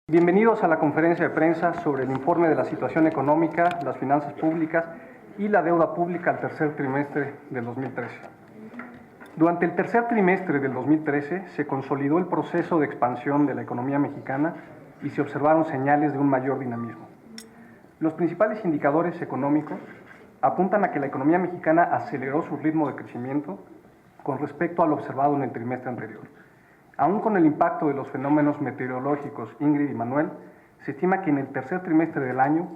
Bienvenidos a la conferencia de prensa sobre el informe de la situación económica, las finanzas públicas y la deuda pública al tercer trimestre del 2013. Durante el tercer trimestre del 2013 se consolidó el proceso de expansión de la economía mexicana y se observaron señales de un mayor dinamismo. Los principales indicadores económicos apuntan a que la economía mexicana aceleró su ritmo de crecimiento con respecto al observado en el trimestre anterior. Aún con el impacto de los fenómenos meteorológicos Ingrid y Manuel, se estima que en el tercer trimestre del año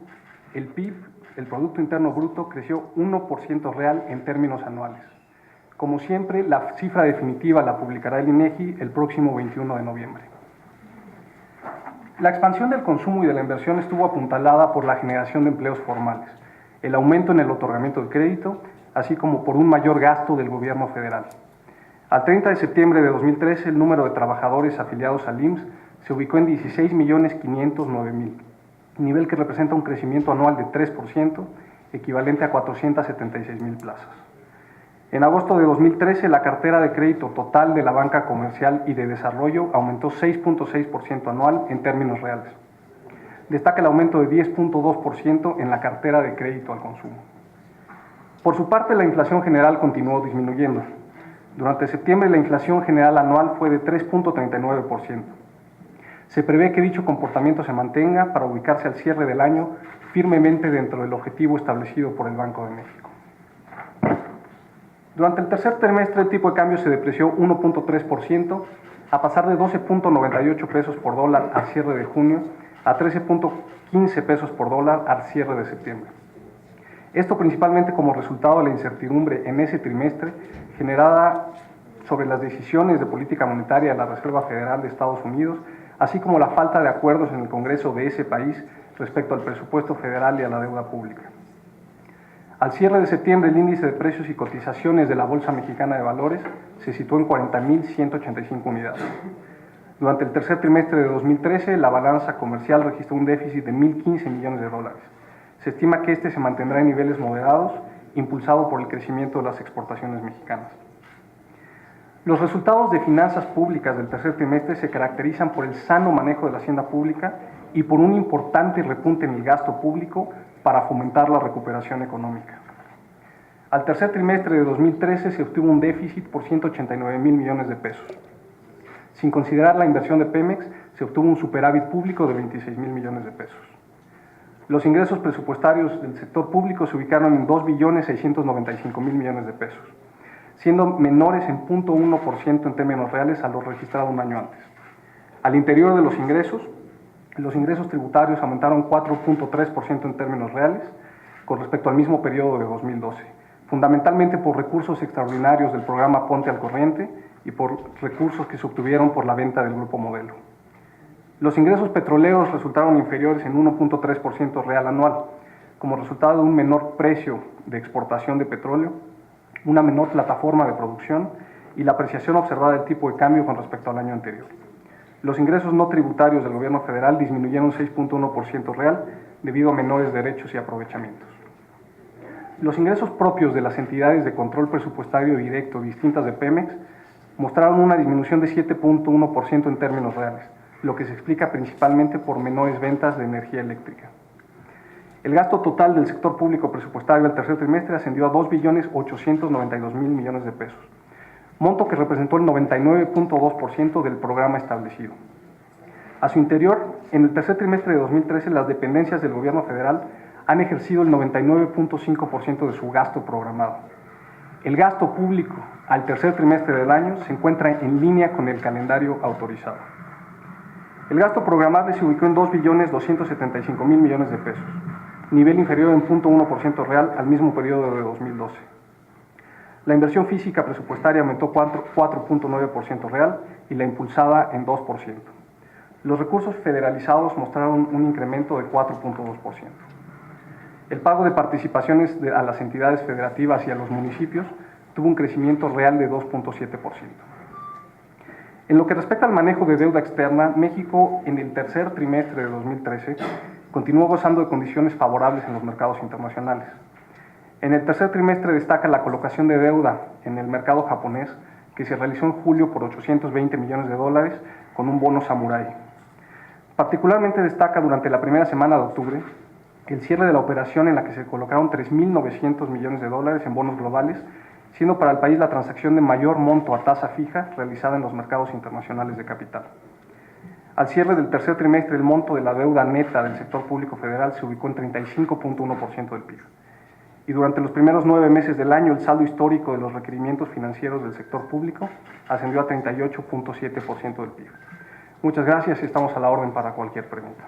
el PIB, el Producto Interno Bruto, creció 1% real en términos anuales. Como siempre, la cifra definitiva la publicará el INEGI el próximo 21 de noviembre. La expansión del consumo y de la inversión estuvo apuntalada por la generación de empleos formales, el aumento en el otorgamiento de crédito, así como por un mayor gasto del gobierno federal. Al 30 de septiembre de 2013, el número de trabajadores afiliados al IMSS se ubicó en 16.509.000, nivel que representa un crecimiento anual de 3%, equivalente a 476.000 plazas. En agosto de 2013, la cartera de crédito total de la banca comercial y de desarrollo aumentó 6.6% anual en términos reales. Destaca el aumento de 10.2% en la cartera de crédito al consumo. Por su parte, la inflación general continuó disminuyendo. Durante septiembre, la inflación general anual fue de 3.39%. Se prevé que dicho comportamiento se mantenga para ubicarse al cierre del año firmemente dentro del objetivo establecido por el Banco de México. Durante el tercer trimestre, el tipo de cambio se depreció 1.3%, a pasar de 12.98 pesos por dólar al cierre de junio a 13.15 pesos por dólar al cierre de septiembre. Esto principalmente como resultado de la incertidumbre en ese trimestre generada sobre las decisiones de política monetaria de la Reserva Federal de Estados Unidos, así como la falta de acuerdos en el Congreso de ese país respecto al presupuesto federal y a la deuda pública. Al cierre de septiembre, el índice de precios y cotizaciones de la Bolsa Mexicana de Valores se situó en 40.185 unidades. Durante el tercer trimestre de 2013, la balanza comercial registró un déficit de 1.015 millones de dólares. Se estima que este se mantendrá en niveles moderados, impulsado por el crecimiento de las exportaciones mexicanas. Los resultados de finanzas públicas del tercer trimestre se caracterizan por el sano manejo de la hacienda pública y por un importante repunte en el gasto público para fomentar la recuperación económica. Al tercer trimestre de 2013 se obtuvo un déficit por 189.000 millones de pesos. Sin considerar la inversión de Pemex, se obtuvo un superávit público de 26.000 millones de pesos. Los ingresos presupuestarios del sector público se ubicaron en 2.695.000 millones de pesos, siendo menores en 0.1% en términos reales a lo registrado un año antes. Al interior de los ingresos tributarios aumentaron 4.3% en términos reales con respecto al mismo periodo de 2012, fundamentalmente por recursos extraordinarios del programa Ponte al Corriente y por recursos que se obtuvieron por la venta del Grupo Modelo. Los ingresos petroleros resultaron inferiores en 1.3% real anual, como resultado de un menor precio de exportación de petróleo, una menor plataforma de producción y la apreciación observada del tipo de cambio con respecto al año anterior. Los ingresos no tributarios del gobierno federal disminuyeron 6.1% real debido a menores derechos y aprovechamientos. Los ingresos propios de las entidades de control presupuestario directo distintas de Pemex mostraron una disminución de 7.1% en términos reales, lo que se explica principalmente por menores ventas de energía eléctrica. El gasto total del sector público presupuestario al tercer trimestre ascendió a 2.892.000 millones de pesos, monto que representó el 99.2% del programa establecido. A su interior, en el tercer trimestre de 2013, las dependencias del gobierno federal han ejercido el 99.5% de su gasto programado. El gasto público al tercer trimestre del año se encuentra en línea con el calendario autorizado. El gasto programable se ubicó en 2.275.000 millones de pesos, nivel inferior en 0.1% real al mismo periodo de 2012. La inversión física presupuestaria aumentó 4.9% real y la impulsada en 2%. Los recursos federalizados mostraron un incremento de 4.2%. El pago de participaciones a las entidades federativas y a los municipios tuvo un crecimiento real de 2.7%. En lo que respecta al manejo de deuda externa, México en el tercer trimestre de 2013 continuó gozando de condiciones favorables en los mercados internacionales. En el tercer trimestre destaca la colocación de deuda en el mercado japonés, que se realizó en julio por 820 millones de dólares con un bono Samurai. Particularmente destaca durante la primera semana de octubre el cierre de la operación en la que se colocaron 3.900 millones de dólares en bonos globales, siendo para el país la transacción de mayor monto a tasa fija realizada en los mercados internacionales de capital. Al cierre del tercer trimestre, el monto de la deuda neta del sector público federal se ubicó en 35.1% del PIB. Y durante los primeros 9 meses del año, el saldo histórico de los requerimientos financieros del sector público ascendió a 38.7% del PIB. Muchas gracias y estamos a la orden para cualquier pregunta.